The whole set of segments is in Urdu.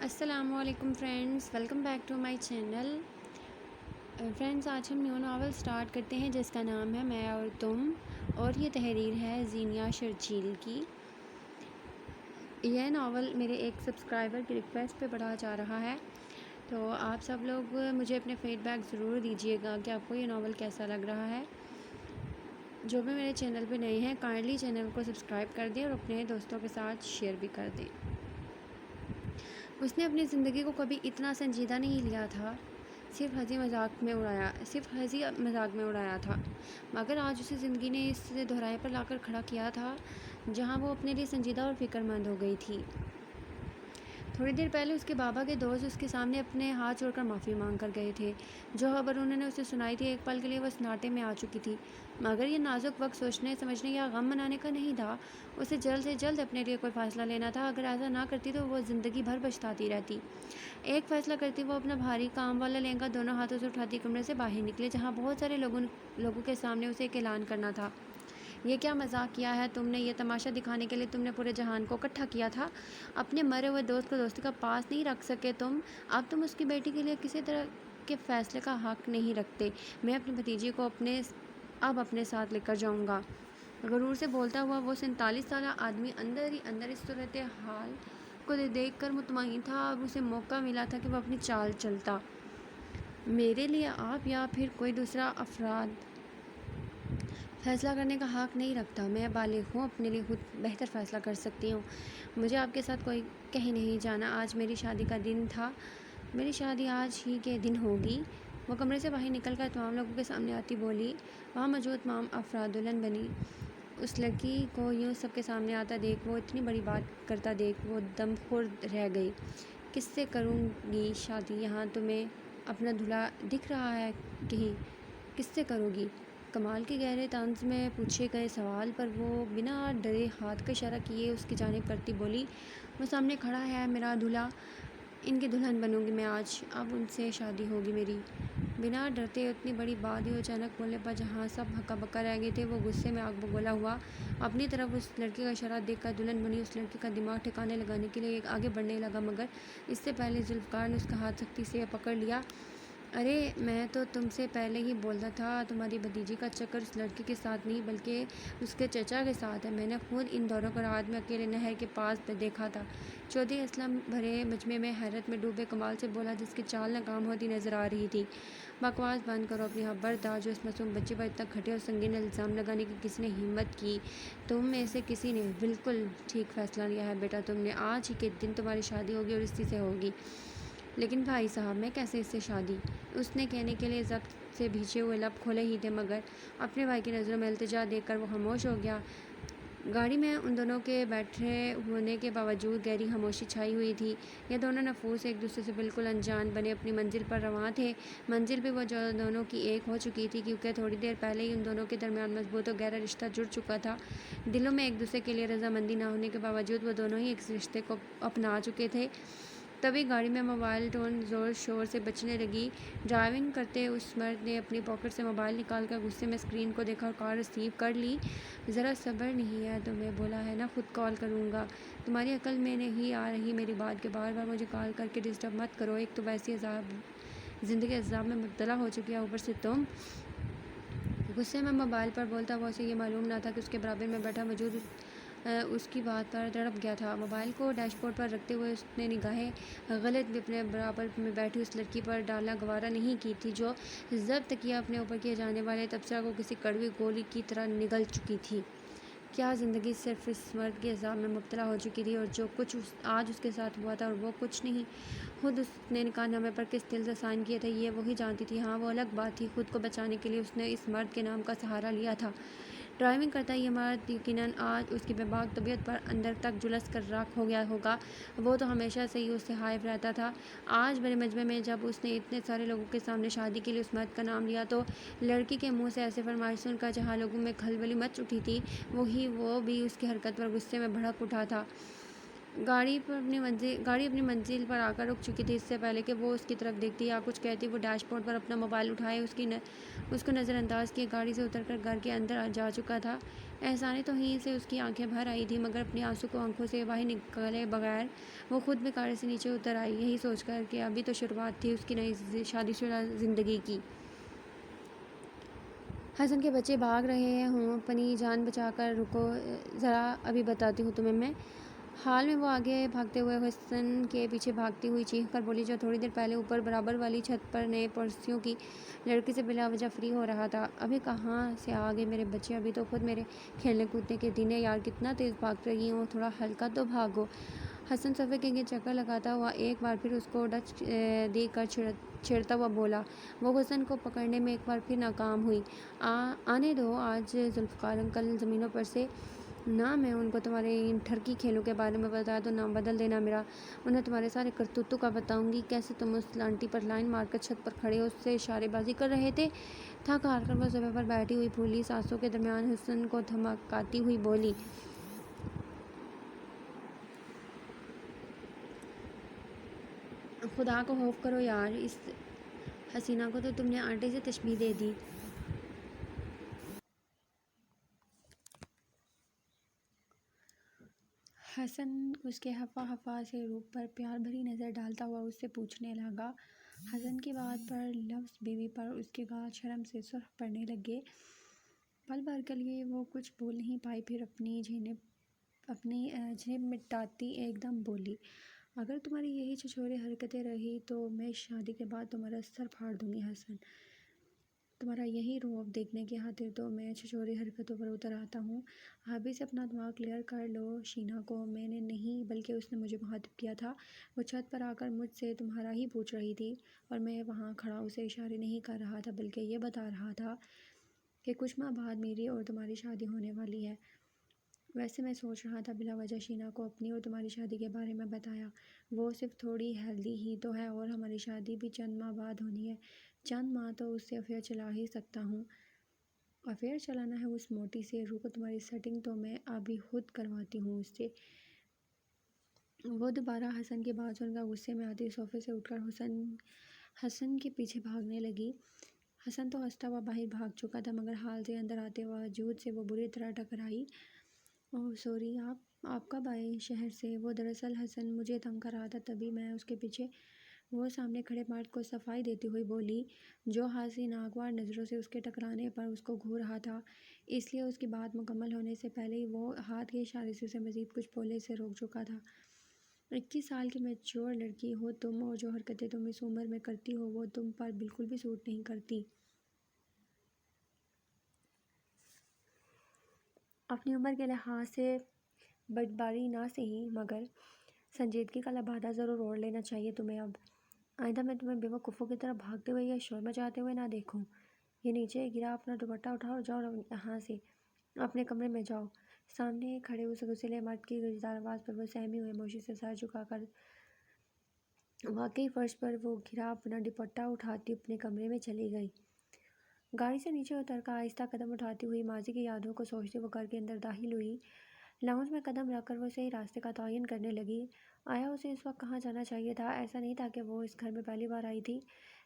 السلام علیکم friends, welcome back to my channel. Friends, آج ہم نیو ناول سٹارٹ کرتے ہیں جس کا نام ہے میں اور تم، اور یہ تحریر ہے زینیا شرجیل کی۔ یہ ناول میرے ایک سبسکرائبر کی ریکویسٹ پہ پڑھا جا رہا ہے، تو آپ سب لوگ مجھے اپنے فیڈ بیک ضرور دیجیے گا کہ آپ کو یہ ناول کیسا لگ رہا ہے۔ جو بھی میرے چینل پہ نئے ہیں کائنڈلی چینل کو سبسکرائب کر دیں اور اپنے دوستوں کے ساتھ شیئر بھی کر دیں۔ اس نے اپنی زندگی کو کبھی اتنا سنجیدہ نہیں لیا تھا، صرف ہنسی مذاق میں اڑایا تھا، مگر آج اسے زندگی نے اس دہرائے پر لا کر کھڑا کیا تھا جہاں وہ اپنے لیے سنجیدہ اور فکر مند ہو گئی تھی۔ تھوڑی دیر پہلے اس کے بابا کے دوست اس کے سامنے اپنے ہاتھ جوڑ کر معافی مانگ کر گئے تھے۔ جو خبر انہوں نے اسے سنائی تھی ایک پل کے لیے وہ سناٹے میں آ چکی تھی، مگر یہ نازک وقت سوچنے سمجھنے یا غم منانے کا نہیں تھا۔ اسے جلد سے جلد اپنے لیے کوئی فیصلہ لینا تھا، اگر ایسا نہ کرتی تو وہ زندگی بھر پچھتاتی رہتی۔ ایک فیصلہ کرتی، وہ اپنا بھاری کام والا لہنگا دونوں ہاتھوں سے اٹھاتی کمرے سے باہر نکلے جہاں بہت سارے لوگوں کے سامنے اسے ایک اعلان کرنا تھا۔ یہ کیا مذاق کیا ہے تم نے؟ یہ تماشا دکھانے کے لیے تم نے پورے جہان کو اکٹھا کیا تھا؟ اپنے مرے ہوئے دوست کو دوستی کا پاس نہیں رکھ سکے تم؟ اب تم اس کی بیٹی کے لیے کسی طرح کے فیصلے کا حق نہیں رکھتے۔ میں اپنی بھتیجی کو اب اپنے ساتھ لے کر جاؤں گا۔ غرور سے بولتا ہوا وہ 47 سالہ آدمی اندر ہی اندر اس صورتحال کو دیکھ کر مطمئن تھا۔ اب اسے موقع ملا تھا کہ وہ اپنی چال چلتا۔ میرے لیے آپ یا پھر کوئی دوسرا افراد فیصلہ کرنے کا حق نہیں رکھتا۔ میں بالغ ہوں، اپنے لیے خود بہتر فیصلہ کر سکتی ہوں۔ مجھے آپ کے ساتھ کوئی کہیں نہیں جانا۔ آج میری شادی کا دن تھا، میری شادی آج ہی کے دن ہوگی۔ وہ کمرے سے باہر نکل کر تمام لوگوں کے سامنے آتی بولی۔ وہاں موجود تمام افراد دلہن بنی اس لڑکی کو یوں سب کے سامنے آتا دیکھ، وہ اتنی بڑی بات کرتا دیکھ وہ دم خورد رہ گئی۔ کس سے کروں گی شادی؟ یہاں تمہیں اپنا دلہا دکھ رہا ہے کہیں؟ کس سے کرو گی؟ کمال کے گہرے طنز میں پوچھے گئے سوال پر وہ بنا ڈرے ہاتھ کا اشارہ کیے اس کی جانب کرتی بولی، وہ سامنے کھڑا ہے میرا دلہا، ان کی دلہن بنوں گی میں آج، اب ان سے شادی ہوگی میری۔ بنا ڈرتے اتنی بڑی بات ہی اچانک بولنے پر جہاں سب ہکا بکا رہ گئے تھے، وہ غصے میں آگ بگولا ہوا اپنی طرف اس لڑکی کا اشارہ دیکھ کر دلہن بنی اس لڑکی کا دماغ ٹھکانے لگانے کے لیے آگے بڑھنے لگا، مگر اس سے پہلے ذوالفقار نے اس کا ہاتھ سختی سے پکڑ لیا۔ ارے میں تو تم سے پہلے ہی بولتا تھا، تمہاری بھتیجی کا چکر اس لڑکی کے ساتھ نہیں بلکہ اس کے چچا کے ساتھ ہے۔ میں نے خود ان دونوں کو رات میں اکیلے نہر کے پاس دیکھا تھا۔ چودھری اسلم بھرے مجمع میں حیرت میں ڈوبے کمال سے بولا جس کی چال ناکام ہوتی نظر آ رہی تھی، بکواس بند کرو اپنی، خبردار جو اس معصوم بچی پر اتنا گھٹیا اور سنگین الزام لگانے کی کسی نے ہمت کی۔ تم میں سے کسی نے بالکل ٹھیک فیصلہ لیا ہے بیٹا، تم نے آج ہی کے دن تمہاری شادی ہوگی اور اسی سے ہوگی۔ لیکن بھائی صاحب میں کیسے اس سے شادی؟ اس نے کہنے کے لیے ضبط سے بھیجے ہوئے لب کھولے ہی تھے، مگر اپنے بھائی کی نظروں میں التجا دیکھ کر وہ خاموش ہو گیا۔ گاڑی میں ان دونوں کے بیٹھے ہونے کے باوجود گہری خاموشی چھائی ہوئی تھی۔ یہ دونوں نفوس ایک دوسرے سے بالکل انجان بنے اپنی منزل پر رواں تھے، منزل بھی وہ جو دونوں کی ایک ہو چکی تھی، کیونکہ تھوڑی دیر پہلے ہی ان دونوں کے درمیان مضبوط اور گہرا رشتہ جڑ چکا تھا۔ دلوں میں ایک دوسرے کے لیے رضامندی نہ ہونے کے باوجود وہ دونوں ہی اس رشتے کو اپنا چکے تھے۔ تبھی گاڑی میں موبائل ٹون زور شور سے بجنے لگی۔ ڈرائیونگ کرتے اس مرد نے اپنی پاکٹ سے موبائل نکال کر غصے میں اسکرین کو دیکھا اور کال ریسیو کر لی۔ ذرا صبر نہیں ہے تمہیں؟ بولا ہے نا خود کال کروں گا۔ تمہاری عقل میں نہیں آ رہی میری بات کہ بار بار مجھے کال کر کے ڈسٹرب مت کرو، ایک تو ویسی زندگی عذاب میں مبتلا ہو چکی ہے، اوپر سے تم۔ غصے میں موبائل پر بولتا ہوا اسے یہ معلوم نہ تھا کہ اس کے برابر میں بیٹھا موجود اس کی بات پر تڑپ گیا تھا۔ موبائل کو ڈیش بورڈ پر رکھتے ہوئے اس نے نگاہیں غلط بھی اپنے برابر میں بیٹھی اس لڑکی پر ڈالنا گوارا نہیں کی تھی جو ضبط کیا اپنے اوپر کیے جانے والے تبصرہ کو کسی کڑوی گولی کی طرح نگل چکی تھی۔ کیا زندگی صرف اس مرد کے عذاب میں مبتلا ہو چکی تھی اور جو کچھ آج اس کے ساتھ ہوا تھا اور وہ کچھ نہیں خود اس نے نکاح نامے پر کس دل سے سائن کیے تھے یہ وہی جانتی تھی۔ ہاں وہ الگ بات تھی، خود کو بچانے کے لیے اس نے اس مرد کے نام کا سہارا لیا تھا۔ ڈرائیونگ کرتا یہ مرد یقیناً آج اس کی بے باک طبیعت پر اندر تک جھلس کر راکھ ہو گیا ہوگا، وہ تو ہمیشہ سے ہی اس سے حائف رہتا تھا۔ آج بڑے مجمع میں جب اس نے اتنے سارے لوگوں کے سامنے شادی کے لیے اس مرد کا نام لیا تو لڑکی کے منہ سے ایسے فرمائش سن کر جہاں لوگوں میں کھلبلی مچ اٹھی تھی وہ بھی اس کی حرکت پر غصے میں بھڑک اٹھا تھا۔ گاڑی اپنی منزل پر آ کر رک چکی تھی۔ اس سے پہلے کہ وہ اس کی طرف دیکھتی یا کچھ کہتی وہ ڈیش بورڈ پر اپنا موبائل اٹھائے اس کو نظر انداز کیے گاڑی سے اتر کر گھر کے اندر جا چکا تھا۔ احسان توحید سے اس کی آنکھیں بھر آئی تھیں، مگر اپنے آنسو کو آنکھوں سے باہر نکالے بغیر وہ خود بھی کار سے نیچے اتر آئی، یہی سوچ کر کہ ابھی تو شروعات تھی اس کی نئی شادی شدہ زندگی کی۔ حسن کے بچے بھاگ رہے ہوں، اپنی جان بچا کر رکو ذرا، ابھی بتاتی ہوں تمہیں میں۔ حال میں وہ آگے بھاگتے ہوئے حسن کے پیچھے بھاگتی ہوئی چیخ کر بولی، جو تھوڑی دیر پہلے اوپر برابر والی چھت پر نئے پڑوسیوں کی لڑکی سے بلا وجہ فری ہو رہا تھا۔ ابھی کہاں سے آ گئے میرے بچے، ابھی تو خود میرے کھیلنے کودنے کے دن ہے یار، کتنا تیز بھاگ رہی ہو، تھوڑا ہلکا تو بھاگو۔ حسن صفحے کے گرد چکر لگاتا ہوا ایک بار پھر اس کو ڈچ دے کر چھیڑتا ہوا بولا۔ وہ حسن کو پکڑنے میں ایک بار پھر ناکام ہوئی۔ آنے دو آج ذوالفقار انکل زمینوں پر سے، نہ میں ان کو تمہارے ان ٹھرکی کھیلوں کے بارے میں بتایا تو نام بدل دینا میرا، انہیں تمہارے سارے کرتوتوں کا بتاؤں گی، کیسے تم اس لانٹی پر لائن مار کر چھت پر کھڑے اس سے اشارے بازی کر رہے تھے۔ تھک ہار کر وہ صفحے پر بیٹھی ہوئی پھولی سانسوں کے درمیان حسن کو دھمکاتی ہوئی بولی، خدا کو خوف کرو یار، اس حسینہ کو تو تم نے آٹے سے تشبیہ دے دی۔ حسن اس کے ہفا ہفا سے روپ پر پیار بھری نظر ڈالتا ہوا اس سے پوچھنے لگا۔ حسن کی بات پر لفظ بیوی پر اس کے گال شرم سے سرخ پڑنے لگے۔ پل بھر کے لیے وہ کچھ بول نہیں پائی، پھر اپنی جھنب مٹاتی ایک دم بولی، اگر تمہاری یہی چھچورے حرکتیں رہی تو میں شادی کے بعد تمہارا سر پھاڑ دوں گی حسن، تمہارا یہی رعب دیکھنے کی خاطر تو میں چھچوری حرکتوں پر اتر آتا ہوں۔ ابھی سے اپنا دماغ کلیئر کر لو شینا کو، میں نے نہیں بلکہ اس نے مجھے مخاطب کیا تھا، وہ چھت پر آ کر مجھ سے تمہارا ہی پوچھ رہی تھی، اور میں وہاں کھڑا اسے اشارے نہیں کر رہا تھا بلکہ یہ بتا رہا تھا کہ کچھ ماہ بعد میری اور تمہاری شادی ہونے والی ہے۔ ویسے میں سوچ رہا تھا بلا وجہ شینا کو اپنی اور تمہاری شادی کے بارے میں بتایا، وہ صرف تھوڑی ہیلدی ہی تو ہے اور ہماری شادی بھی چند ماہ بعد ہونی ہے، چند ماہ تو اس سے افیئر چلا ہی سکتا ہوں۔ افیئر چلانا ہے اس موٹی سے روح کو، تمہاری سیٹنگ تو میں ابھی خود کرواتی ہوں اس سے۔ وہ دوبارہ حسن کی بات سن کر غصے میں آتی صوفے سے اٹھ کر حسن کے پیچھے بھاگنے لگی۔ حسن تو ہنستا ہوا باہر بھاگ چکا تھا، مگر حال سے اندر آتے باوجود سے وہ بری طرح ٹکرائی۔ اوہ سوری، آپ کب آئے شہر سے؟ وہ دراصل حسن مجھے تنگ کر رہا تھا، تبھی میں اس کے پیچھے، وہ سامنے کھڑے مرد کو صفائی دیتی ہوئی بولی، جو ہاتھ سے ناگوار نظروں سے اس کے ٹکرانے پر اس کو گھور رہا تھا، اس لیے اس کی بات مکمل ہونے سے پہلے ہی وہ ہاتھ کے اشارے سے اسے مزید کچھ بولنے سے روک چکا تھا۔ 21 سال کی میچور لڑکی ہو تم، اور جو حرکتیں تم اس عمر میں کرتی ہو وہ تم پر بالکل بھی سوٹ نہیں کرتی۔ اپنی عمر کے لحاظ سے بردباری نہ سہی مگر سنجیدگی کا لبادہ ضرور اوڑھ لینا چاہیے تمہیں اب۔ آئندہ میں تمہیں بے وقوفوں کی طرح بھاگتے ہوئے یا شور مچاتے ہوئے نہ دیکھوں۔ یہ نیچے گرا اپنا دوپٹہ اٹھاؤ اور جاؤ یہاں سے، اپنے کمرے میں جاؤ۔ سامنے کھڑے اس غصیلے مرد کی گرجدار آواز پر وہ سہمی ہوئی خاموشی سے سر جھکا کر واقعی فرش پر وہ گرا اپنا دوپٹہ اٹھاتی اپنے کمرے میں چلی گئی۔ گاڑی سے نیچے اتر کر آہستہ قدم اٹھاتی ہوئی ماضی کی یادوں کو سوچتی وہ گھر کے اندر داخل ہوئی۔ لاؤنج میں قدم رکھ کر وہ صحیح راستے کا تعین کرنے لگی۔ آیا اسے اس وقت کہاں جانا چاہیے تھا؟ ایسا نہیں تھا کہ وہ اس گھر میں پہلی بار آئی تھی،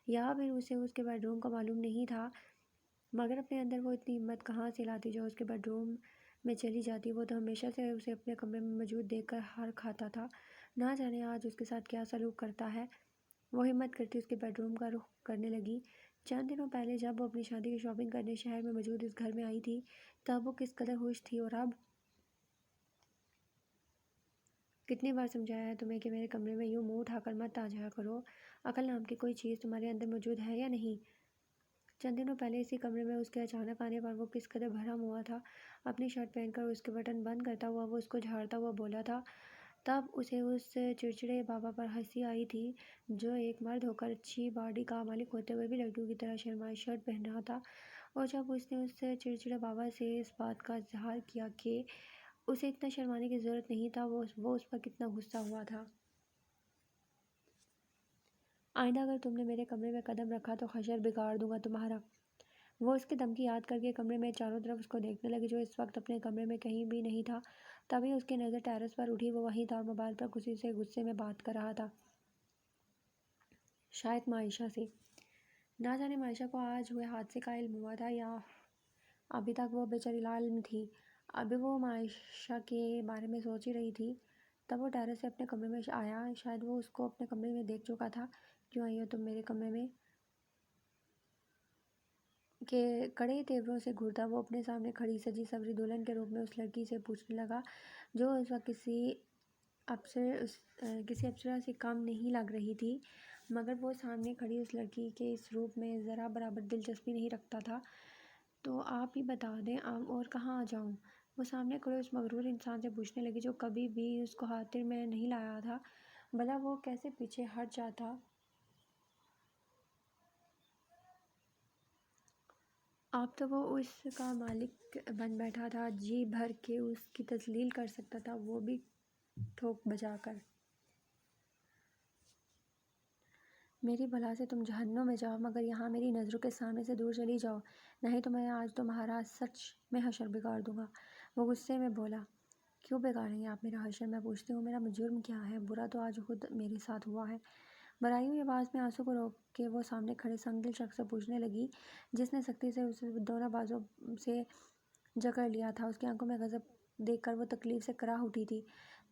یا پھر اسے اس کے بیڈ روم کا معلوم نہیں تھا، مگر اپنے اندر وہ اتنی ہمت کہاں سے لاتی جو اس کے بیڈ روم میں چلی جاتی؟ وہ تو ہمیشہ سے اسے اپنے کمرے میں موجود دیکھ کر ہار کھاتا تھا، نہ جانے آج اس کے ساتھ کیا سلوک کرتا ہے۔ وہ ہمت کرتی اس کے بیڈ روم کا رخ کرنے لگی۔ چند دنوں پہلے جب وہ اپنی شادی کی شاپنگ کرنے شہر میں موجود اس گھر میں آئی تھی تب وہ کس قدر خوش تھی، اور اب کتنی بار سمجھایا ہے تمہیں کہ میرے کمرے میں یوں منہ اٹھا کر مت آ جایا کرو، عقل نام کی کوئی چیز تمہارے اندر موجود ہے یا نہیں؟ چند دنوں پہلے اسی کمرے میں اس کے اچانک آنے پر وہ کس قدر بھرم ہوا تھا، اپنی شرٹ پہن کر اس کے بٹن بند کرتا ہوا وہ اس کو جھاڑتا ہوا بولا تھا، تب اسے اس چڑچڑے بابا پر ہنسی آئی تھی جو ایک مرد ہو کر اچھی باڈی کا مالک ہوتے ہوئے بھی لڑکیوں کی طرح شرمائے شرٹ پہن رہا تھا، اور جب اس نے اس چڑچڑے بابا سے اس بات کا اظہار کیا کہ اسے اتنا شرمانے کی ضرورت نہیں تھا، وہ اس پر کتنا غصہ ہوا تھا۔ آئندہ اگر تم نے میرے کمرے میں قدم رکھا تو حشر بگاڑ دوں گا تمہارا۔ وہ اس کی دھمکی یاد کر کے کمرے میں چاروں طرف اس کو دیکھنے لگی جو اس وقت اپنے کمرے میں کہیں بھی نہیں تھا۔ تبھی اس کی نظر ٹیرس پر اٹھی، وہ وہیں تھا اور موبائل پر کسی سے غصے میں بات کر رہا تھا، شاید معائشہ سے۔ نہ جانے معائشہ کو آج ہوئے حادثے کا علم ہوا تھا یا ابھی تک وہ بے چاری لا علم تھی۔ ابھی وہ معائشہ کے بارے میں سوچ ہی رہی تھی، تب وہ ٹیرس سے اپنے کمرے میں آیا۔ شاید وہ اس کو اپنے کمرے میں دیکھ چکا تھا۔ کیوں آئی ہو تم میرے کمرے میں؟ کہ کڑے تیوروں سے گھورتا وہ اپنے سامنے کھڑی سجی سوری دلہن کے روپ میں اس لڑکی سے پوچھنے لگا، جو اس وقت کسی افسرہ سے کم نہیں لگ رہی تھی، مگر وہ سامنے کھڑی اس لڑکی کے اس روپ میں ذرا برابر دلچسپی نہیں رکھتا تھا۔ تو آپ ہی بتا دیں اور کہاں آ جاؤں؟ وہ سامنے کھڑے اس مغرور انسان سے پوچھنے لگی جو کبھی بھی اس کو خاطر میں نہیں لایا تھا۔ بھلا وہ کیسے پیچھے ہٹ جاتا؟ اب تو وہ اس کا مالک بن بیٹھا تھا، جی بھر کے اس کی تذلیل کر سکتا تھا، وہ بھی ٹھوک بجا کر۔ میری بلا سے تم جہنم میں جاؤ، مگر یہاں میری نظروں کے سامنے سے دور چلی جاؤ، نہیں تو میں آج تمہارا سچ میں حشر بگاڑ دوں گا۔ وہ غصے میں بولا، کیوں بگاڑیں گے آپ میرا حشر؟ میں پوچھتی ہوں میرا جرم کیا ہے؟ برا تو آج خود میرے ساتھ ہوا ہے۔ برائی ہوئی آواز میں آنسوں کو روک کے وہ سامنے کھڑے سنگدل شخص سے پوچھنے لگی، جس نے سختی سے اسے دونوں بازوں سے جکڑ لیا تھا۔ اس کی آنکھوں میں غضب دیکھ کر وہ تکلیف سے کراہ اٹھی تھی۔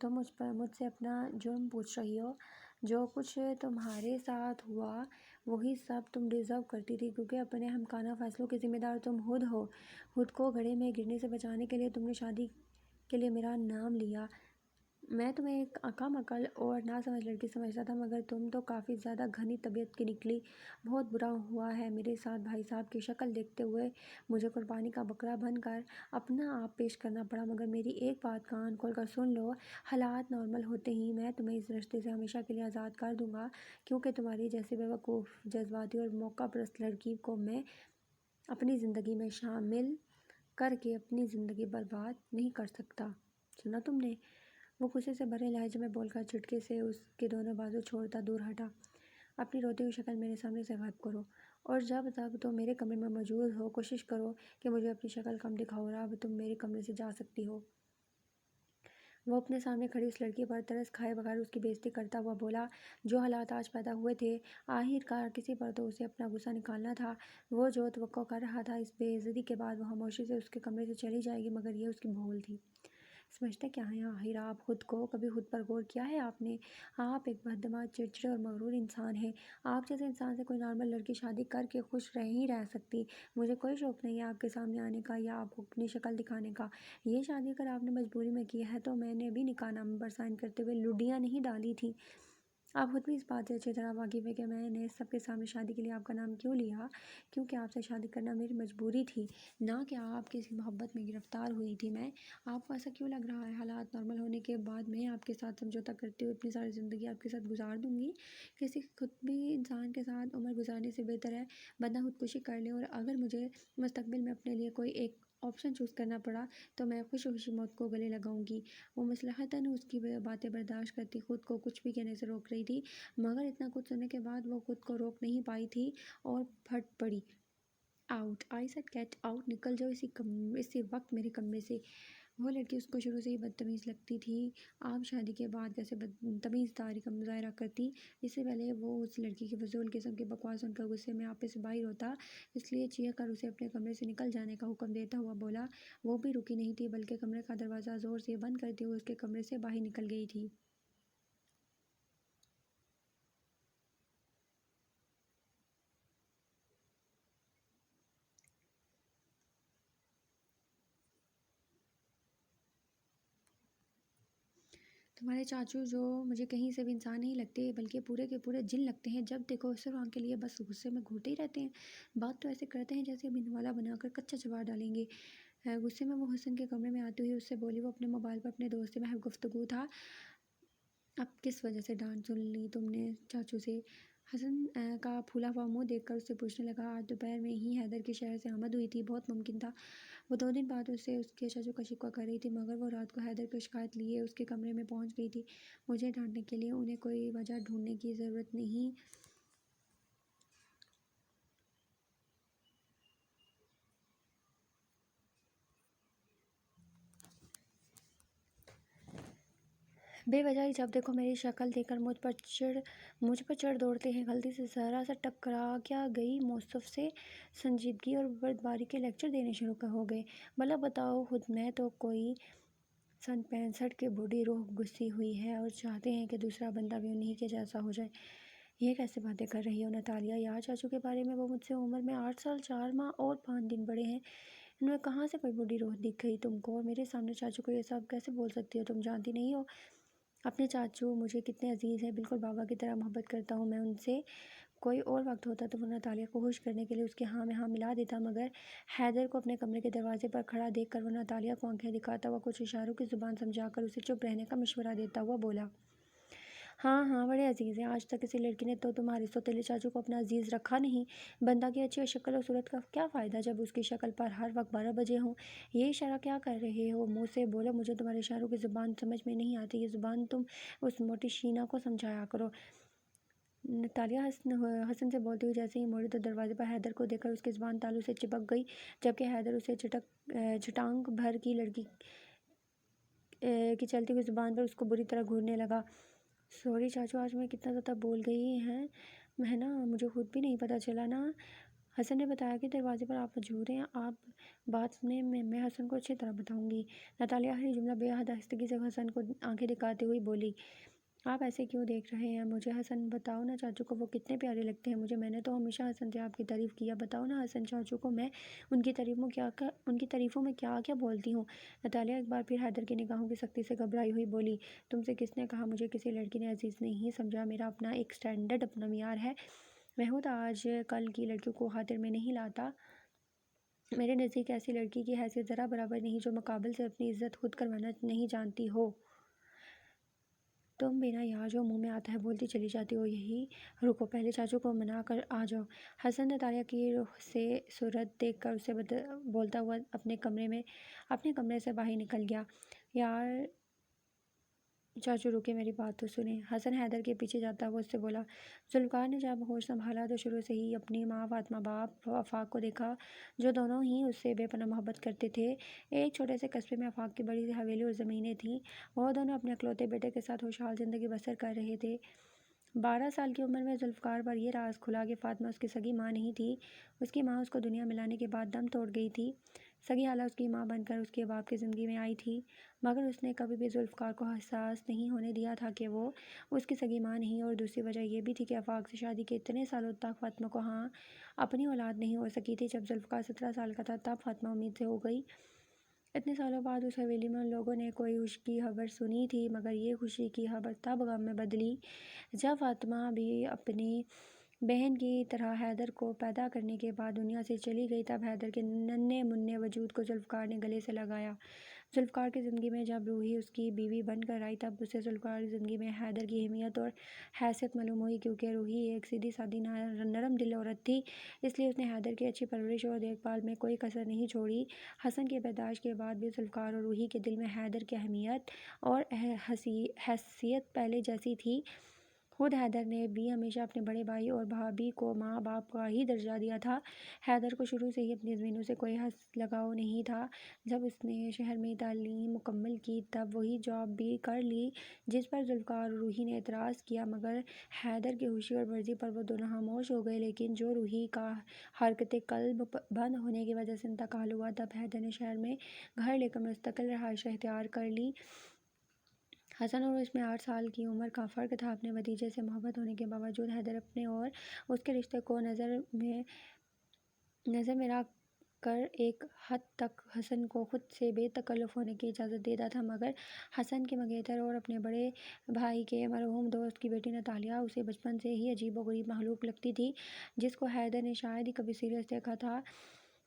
تم مجھ سے اپنا جرم پوچھ رہی ہو؟ جو کچھ تمہارے ساتھ ہوا وہی سب تم ڈیزرو کرتی تھی، کیونکہ اپنے ہمکانہ فیصلوں کے ذمہ دار تم خود ہو۔ خود کو گڑھے میں گرنے سے بچانے کے لیے تم نے شادی کے لیے میرا نام لیا۔ میں تمہیں ایک کم عقل اور ناسمجھ لڑکی سمجھتا تھا، مگر تم تو کافی زیادہ گھنی طبیعت کی نکلی۔ بہت برا ہوا ہے میرے ساتھ۔ بھائی صاحب کی شکل دیکھتے ہوئے مجھے قربانی کا بکرا بن کر اپنا آپ پیش کرنا پڑا، مگر میری ایک بات کان کھول کر سن لو، حالات نارمل ہوتے ہی میں تمہیں اس رشتے سے ہمیشہ کے لیے آزاد کر دوں گا، کیونکہ تمہاری جیسی بیوقوف، جذباتی اور موقع پرست لڑکی کو میں اپنی زندگی میں شامل کر کے اپنی زندگی برباد نہیں کر سکتا۔ سنا تم نے؟ وہ غصے سے بھرے لہجے میں بول کر چٹکی سے اس کے دونوں بازو چھوڑتا دور ہٹا۔ اپنی روتی ہوئی شکل میرے سامنے سے غائب کرو، اور جب تک تم میرے کمرے میں موجود ہو کوشش کرو کہ مجھے اپنی شکل کم دکھاؤ، اور اب تم میرے کمرے سے جا سکتی ہو۔ وہ اپنے سامنے کھڑی اس لڑکی پر ترس کھائے بغیر اس کی بے عزتی کرتا ہوا بولا، جو حالات آج پیدا ہوئے تھے، آخر کار کسی پر تو اسے اپنا غصہ نکالنا تھا۔ وہ جو توقع کر رہا تھا اس بے عزتی کے بعد وہ خاموشی سے اس کے کمرے سے چلی جائے گی، مگر یہ اس کی بھول تھی۔ سمجھتے کیا ہیں آخر آپ خود کو؟ کبھی خود پر غور کیا ہے آپ نے؟ آپ ایک بددماغ، چڑچڑے اور مغرور انسان ہیں۔ آپ جیسے انسان سے کوئی نارمل لڑکی شادی کر کے خوش نہیں رہ سکتی۔ مجھے کوئی شوق نہیں ہے آپ کے سامنے آنے کا یا آپ کو اپنی شکل دکھانے کا۔ یہ شادی اگر آپ نے مجبوری میں کی ہے تو میں نے بھی نکاح نامے پر سائن کرتے ہوئے لڈیاں نہیں ڈالی تھیں۔ آپ خود بھی اس بات سے اچھی طرح واقف ہے کہ میں نے سب کے سامنے شادی کے لیے آپ کا نام کیوں لیا، کیونکہ آپ سے شادی کرنا میری مجبوری تھی، نہ کہ آپ کسی محبت میں گرفتار ہوئی تھی میں۔ آپ کو ایسا کیوں لگ رہا ہے حالات نارمل ہونے کے بعد میں آپ کے ساتھ سمجھوتہ کرتے ہوئے اپنی ساری زندگی آپ کے ساتھ گزار دوں گی؟ کسی خود بھی انسان کے ساتھ عمر گزارنے سے بہتر ہے بندہ خودکشی کر لے، اور اگر مجھے مستقبل میں اپنے لیے کوئی ایک آپشن چوز کرنا پڑا تو میں خوشی خوشی موت کو گلے لگاؤں گی۔ وہ مصلحتاً اس کی باتیں برداشت کرتی خود کو کچھ بھی کہنے سے روک رہی تھی، مگر اتنا کچھ سننے کے بعد وہ خود کو روک نہیں پائی تھی اور پھٹ پڑی۔ Out! I said get out! نکل جاؤ اسی وقت میرے کمرے سے۔ وہ لڑکی اس کو شروع سے ہی بدتمیز لگتی تھی، آپ شادی کے بعد کیسے تمیز داری کا مظاہرہ کرتی۔ اس سے پہلے وہ اس لڑکی کی فضول قسم کی بکواس سن کر غصے میں آپے سے باہر ہوتا، اس لیے چیخ کر اسے اپنے کمرے سے نکل جانے کا حکم دیتا ہوا بولا۔ وہ بھی رکی نہیں تھی بلکہ کمرے کا دروازہ زور سے بند کرتے ہوئے اس کے کمرے سے باہر نکل گئی تھی۔ تمہارے چاچو جو مجھے کہیں سے بھی انسان نہیں لگتے بلکہ پورے کے پورے جن لگتے ہیں، جب دیکھو صرف آنکھ کے لیے بس غصے میں گھورتے ہی رہتے ہیں۔ بات تو ایسے کرتے ہیں جیسے ابھی نوالا بنا کر کچا چبا ڈالیں گے۔ غصے میں وہ حسن کے کمرے میں آتی ہوئی اس سے بولی، وہ اپنے موبائل پر اپنے دوست سے محض گفتگو تھا۔ اب کس وجہ سے ڈانٹ سن لی تم نے چاچو سے؟ حسن کا پھولا ہوا منہ دیکھ کر اس سے پوچھنے لگا، آج دوپہر میں ہی حیدر کے شہر سے آمد ہوئی تھی، بہت ممکن تھا وہ 2 دن بعد اسے اس کے چاچو کا شکوہ کر رہی تھی، مگر وہ رات کو حیدر کی شکایت لیے اس کے کمرے میں پہنچ گئی تھی۔ مجھے ڈانٹنے کے لیے انہیں کوئی وجہ ڈھونڈنے کی ضرورت نہیں۔ بے وجہ ہی جب دیکھو میری شکل دیکھ کر مجھ پر چڑھ دوڑتے ہیں۔ غلطی سے ذرا سا ٹکرا کیا گئی موصف سے سنجیدگی اور بردباری کے لیکچر دینے شروع ہو گئے۔ بھلا بتاؤ، خود میں تو کوئی سن 65 کی بوڑھی روح گھسی ہوئی ہے اور چاہتے ہیں کہ دوسرا بندہ بھی انہی کے جیسا ہو جائے۔ یہ کیسے باتیں کر رہی ہو ناتالیہ؟ یار چاچو کے بارے میں وہ مجھ سے عمر میں 8 سال 4 ماہ اور 5 دن بڑے ہیں۔ ان میں کہاں سے کوئی بوڑھی روح دکھ گئی تم کو؟ اور میرے سامنے چاچو کو یہ سب کیسے بول سکتی ہو؟ تم جانتی نہیں ہو اپنے چاچو مجھے کتنے عزیز ہیں، بالکل بابا کی طرح محبت کرتا ہوں میں ان سے۔ کوئی اور وقت ہوتا تو وہ ناتالیہ کو خوش کرنے کے لیے اس کے ہاں میں ہاں ملا دیتا، مگر حیدر کو اپنے کمرے کے دروازے پر کھڑا دیکھ کر وہ ناتالیہ کو آنکھیں دکھاتا ہوا کچھ اشاروں کی زبان سمجھا کر اسے چپ رہنے کا مشورہ دیتا ہوا بولا، ہاں ہاں بڑے عزیز ہیں۔ آج تک کسی لڑکی نے تو تمہارے سوتیلے چاچو کو اپنا عزیز رکھا نہیں۔ بندہ کی اچھی شکل اور صورت کا کیا فائدہ جب اس کی شکل پر ہر وقت 12 بجے ہوں۔ یہ اشارہ کیا کر رہے ہو؟ منہ سے بولو، مجھے تمہارے اشاروں کی زبان سمجھ میں نہیں آتی۔ یہ زبان تم اس موٹی شینا کو سمجھایا کرو۔ ناتالیہ حسن سے بولتی ہوئی جیسے ہی موڑی تو دروازے پر حیدر کو دیکھ کر اس کی زبان تالو سے چپک گئی، جبکہ حیدر اسے چھٹانک بھر کی لڑکی کی چلتی ہوئی زبان پر اس کو بری طرح گھورنے لگا۔ سوری چاچو، آج میں کتنا زیادہ بول گئی ہے نا، مجھے خود بھی نہیں پتہ چلا نا۔ حسن نے بتایا کہ دروازے پر آپ موجود ہیں، آپ بات سنیں، میں حسن کو اچھی طرح بتاؤں گی۔ ناتالیہ ہر جملہ بے حد آہستگی سے حسن کو آنکھیں دکھاتے ہوئی بولی، آپ ایسے کیوں دیکھ رہے ہیں مجھے؟ حسن بتاؤ نا چاچو کو وہ کتنے پیارے لگتے ہیں مجھے، میں نے تو ہمیشہ حسن سے آپ کی تعریف کیا، بتاؤ نا حسن چاچو کو میں ان کی تعریفوں میں کیا کیا بولتی ہوں۔ ناتالیہ ایک بار پھر حیدر کی نگاہوں کی سختی سے گھبرائی ہوئی بولی، تم سے کس نے کہا مجھے کسی لڑکی نے عزیز نہیں سمجھا؟ میرا اپنا ایک سٹینڈرڈ، اپنا معیار ہے، میں خود آج کل کی لڑکیوں کو خاطر میں نہیں لاتا۔ میرے نزدیک ایسی لڑکی کی حیثیت ذرا برابر نہیں جو مقابل سے اپنی عزت خود کروانا نہیں جانتی ہو۔ تم بھی نا یار، جو منہ میں آتا ہے بولتی چلی جاتی ہو۔ یہی رکو، پہلے چاچو کو منا کر آ جاؤ۔ حسن ناتالیہ کی رخ سے صورت دیکھ کر اسے بولتا ہوا اپنے کمرے سے باہر نکل گیا۔ یار چاچو رکے، میری بات تو سنیں۔ حسن حیدر کے پیچھے جاتا ہوا اس سے بولا۔ ذوالفقار نے جب ہوش سنبھالا تو شروع سے ہی اپنی ماں فاطمہ باپ آفاق کو دیکھا، جو دونوں ہی اس سے بے پناہ محبت کرتے تھے۔ ایک چھوٹے سے قصبے میں آفاق کی بڑی سی حویلی اور زمینیں تھیں۔ وہ دونوں اپنے اکلوتے بیٹے کے ساتھ خوشحال زندگی بسر کر رہے تھے۔ 12 سال کی عمر میں ذوالفقار پر یہ راز کھلا کہ فاطمہ اس کی سگی ماں نہیں تھی، اس کی ماں اس کو دنیا میں لانے کے بعد دم توڑ گئی تھی۔ سگی خالہ اس کی ماں بن کر اس کے باپ کی زندگی میں آئی تھی، مگر اس نے کبھی بھی ذوالفقار کو احساس نہیں ہونے دیا تھا کہ وہ اس کی سگی ماں نہیں۔ اور دوسری وجہ یہ بھی تھی کہ آفاق سے شادی کے اتنے سالوں تک فاطمہ کو اپنی اولاد نہیں ہو سکی تھی۔ جب ذوالفقار 17 سال کا تھا تب فاطمہ امید سے ہو گئی۔ اتنے سالوں بعد اس حویلی میں ان لوگوں نے کوئی خوشی کی خبر سنی تھی، مگر یہ خوشی کی خبر تب غم میں بدلی جب فاطمہ بھی اپنی بہن کی طرح حیدر کو پیدا کرنے کے بعد دنیا سے چلی گئی۔ تب حیدر کے ننھے منھے وجود کو ذوالفقار نے گلے سے لگایا۔ ذوالفقار کی زندگی میں جب روحی اس کی بیوی بن کر آئی تب اسے ذوالفقار کی زندگی میں حیدر کی اہمیت اور حیثیت معلوم ہوئی، کیونکہ روحی ایک سیدھی سادی نرم دل عورت تھی، اس لیے اس نے حیدر کی اچھی پرورش اور دیکھ بھال میں کوئی کسر نہیں چھوڑی۔ حسن کی پیدائش کے بعد بھی ذوالفقار اور روحی کے دل میں حیدر کی اہمیت اور حیثیت پہلے جیسی تھی۔ خود حیدر نے بھی ہمیشہ اپنے بڑے بھائی اور بھابھی کو ماں باپ کا ہی درجہ دیا تھا۔ حیدر کو شروع سے ہی اپنی زمینوں سے کوئی لگاؤ نہیں تھا۔ جب اس نے شہر میں تعلیم مکمل کی تب وہی جاب بھی کر لی جس پر ذوالفقار اور روحی نے اعتراض کیا، مگر حیدر کی خوشی اور مرضی پر وہ دونوں خاموش ہو گئے۔ لیکن جو روحی کا حرکت قلب بند ہونے کی وجہ سے انتقال ہوا، تب حیدر نے شہر میں گھر لے کر مستقل رہائش اختیار کر لی۔ حسن اور اس میں 8 سال کی عمر کا فرق تھا۔ اپنے بھتیجے سے محبت ہونے کے باوجود حیدر اپنے اور اس کے رشتے کو نظر میں رکھ کر ایک حد تک حسن کو خود سے بے تکلف ہونے کی اجازت دیتا تھا، مگر حسن کے منگیتر اور اپنے بڑے بھائی کے مرحوم دوست کی بیٹی ناتالیہ اسے بچپن سے ہی عجیب و غریب مخلوق لگتی تھی، جس کو حیدر نے شاید ہی کبھی سیریس دیکھا تھا۔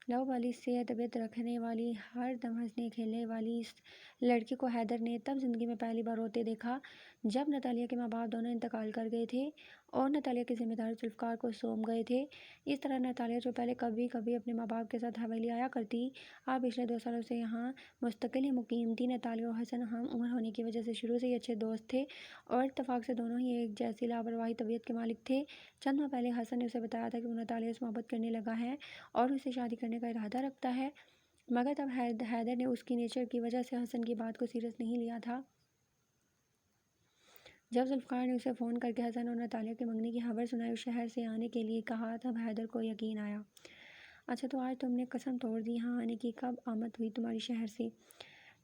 لو والی سے طبیعت رکھنے والی، ہر دم ہنسنے کھیلنے والی اس لڑکی کو حیدر نے تب زندگی میں پہلی بار روتے دیکھا جب ناتالیہ کے ماں باپ دونوں انتقال کر گئے تھے اور ناتالیہ کی ذمہ داری ذوالفقار کو سونپ گئے تھے۔ اس طرح ناتالیہ، جو پہلے کبھی کبھی اپنے ماں باپ کے ساتھ حویلی آیا کرتی، اب پچھلے 2 سالوں سے یہاں مستقل ہی مقیم تھی۔ ناتالیہ اور حسن ہم عمر ہونے کی وجہ سے شروع سے ہی اچھے دوست تھے اور اتفاق سے دونوں ہی ایک جیسی لاپرواہ طبیعت کے مالک تھے۔ چند ماہ پہلے حسن نے اسے بتایا تھا کہ وہ ناتالیہ سے محبت کرنے لگا ہے اور اس سے شادی کرنے کا ارادہ رکھتا ہے، مگر تب حیدر نے اس کی نیچر کی وجہ سے حسن کی بات کو سیریس نہیں لیا تھا۔ جب ذوالفقار نے اسے فون کر کے حسن اور ناتالیہ کے منگنی کی خبر سنائی اور شہر سے آنے کے لیے کہا، تب حیدر کو یقین آیا۔ اچھا تو آج تم نے قسم توڑ دی ہاں آنے کی، کب آمد ہوئی تمہاری شہر سے؟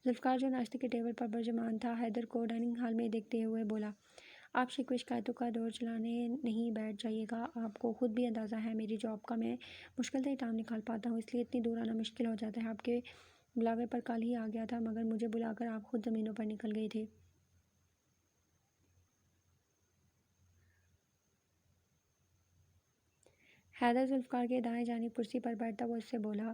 ذوالفقار جو ناشتے کے ٹیبل پر برجمان تھا، حیدر کو ڈائننگ ہال میں دیکھتے ہوئے بولا، آپ شکوے شکایتوں کا دور چلانے نہیں بیٹھ جائیے گا، آپ کو خود بھی اندازہ ہے میری جاب کا میں مشکل سے ہی ٹائم نکال پاتا ہوں، اس لیے اتنی دور آنا مشکل ہو جاتا ہے۔ آپ کے بلاوے پر کل ہی آ گیا تھا، مگر مجھے بلا کر آپ خود زمینوں پر نکل گئے تھے۔ حیدر ذوالفقار کے دائیں جانب کرسی پر بیٹھتا ہوا اس سے بولا۔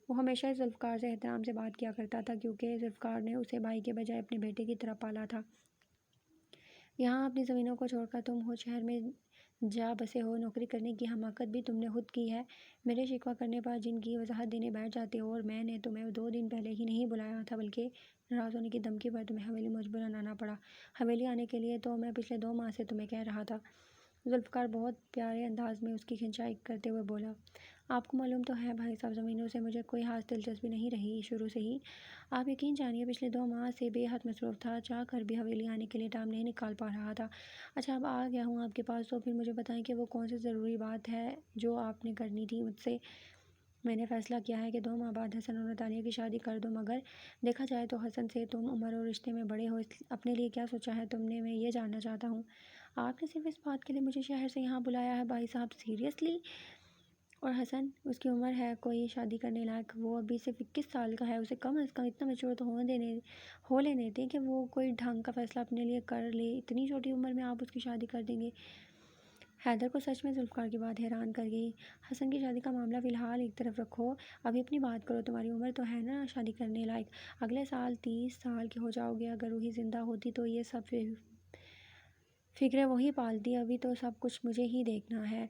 وہ ہمیشہ اس ذوالفقار سے احترام سے بات کیا کرتا تھا، کیونکہ ذوالفقار نے اسے بھائی کے بجائے اپنے بیٹے کی طرح پالا تھا۔ یہاں اپنی زمینوں کو چھوڑ کر تم ہو شہر میں جا بسے ہو، نوکری کرنے کی حماقت بھی تم نے خود کی ہے، میرے شکوہ کرنے پر جن کی وضاحت دینے بیٹھ جاتے ہو، اور میں نے تمہیں 2 دن پہلے ہی نہیں بلایا تھا بلکہ ناراض ہونے کی دھمکی پر تمہیں حویلی مجبوراً آنا پڑا۔ حویلی آنے کے لیے تو میں پچھلے 2 ماہ سے تمہیں کہہ رہا تھا۔ ذوالفقار بہت پیارے انداز میں اس کی کھنچائی کرتے ہوئے بولا، آپ کو معلوم تو ہے بھائی صاحب، زمینوں سے مجھے کوئی خاص دلچسپی نہیں رہی شروع سے ہی، آپ یقین جانیے پچھلے 2 ماہ سے بے حد مصروف تھا، چاہ کر بھی حویلی آنے کے لیے ٹائم نہیں نکال پا رہا تھا۔ اچھا اب آ گیا ہوں آپ کے پاس، تو پھر مجھے بتائیں کہ وہ کون سی ضروری بات ہے جو آپ نے کرنی تھی مجھ سے؟ میں نے فیصلہ کیا ہے کہ 2 ماہ بعد حسن اور ناتالیہ کی شادی کر دوں، مگر دیکھا جائے تو حسن سے تم عمر اور رشتے میں بڑے ہو، اپنے لیے کیا سوچا ہے تم نے، میں یہ جاننا چاہتا ہوں۔ آپ نے صرف اس بات کے لیے مجھے شہر سے یہاں بلایا ہے بھائی صاحب، سیریسلی؟ اور حسن، اس کی عمر ہے کوئی شادی کرنے لائق، وہ ابھی صرف 21 سال کا ہے، اسے کم از کم اتنا میچور تو ہو لینے دیں کہ وہ کوئی ڈھنگ کا فیصلہ اپنے لیے کر لے، اتنی چھوٹی عمر میں آپ اس کی شادی کر دیں گے؟ حیدر کو سچ میں ذوالفقار کی بات حیران کر گئی۔ حسن کی شادی کا معاملہ فی الحال ایک طرف رکھو، ابھی اپنی بات کرو، تمہاری عمر تو ہے نا شادی کرنے لائق، اگلے سال 30 سال کے ہو جاؤ گے، اگر روحی زندہ ہوتی تو یہ سب فکریں وہی پالتی، ابھی تو سب کچھ مجھے ہی دیکھنا ہے۔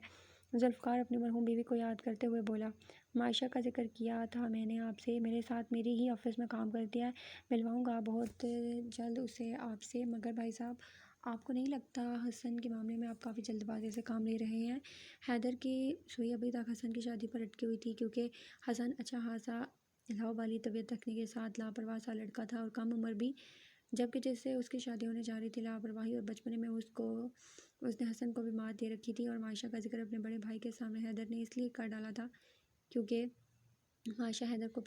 ذوالفقار اپنی مرحوم بیوی کو یاد کرتے ہوئے بولا، معائشہ کا ذکر کیا تھا میں نے آپ سے، میرے ساتھ میری ہی آفس میں کام کرتی ہے، ملواؤں گا بہت جلد اسے آپ سے، مگر بھائی صاحب آپ کو نہیں لگتا حسن کے معاملے میں آپ کافی جلد بازی سے کام لے رہے ہیں؟ حیدر کی سوئی ابھی تک حسن کی شادی پر اٹکی ہوئی تھی، کیونکہ حسن اچھا خاصا لاؤ والی طبیعت رکھنے کے ساتھ لاپرواہ سا لڑکا تھا اور کم عمر بھی، جبکہ جس سے اس کی شادی ہونے جا رہی تھی لاپرواہی اور بچپنے میں اس نے حسن کو بھی مات دے رکھی تھی، اور معائشہ کا ذکر اپنے بڑے بھائی کے سامنے حیدر نے اس لیے کر ڈالا تھا کیونکہ معائشہ حیدر کو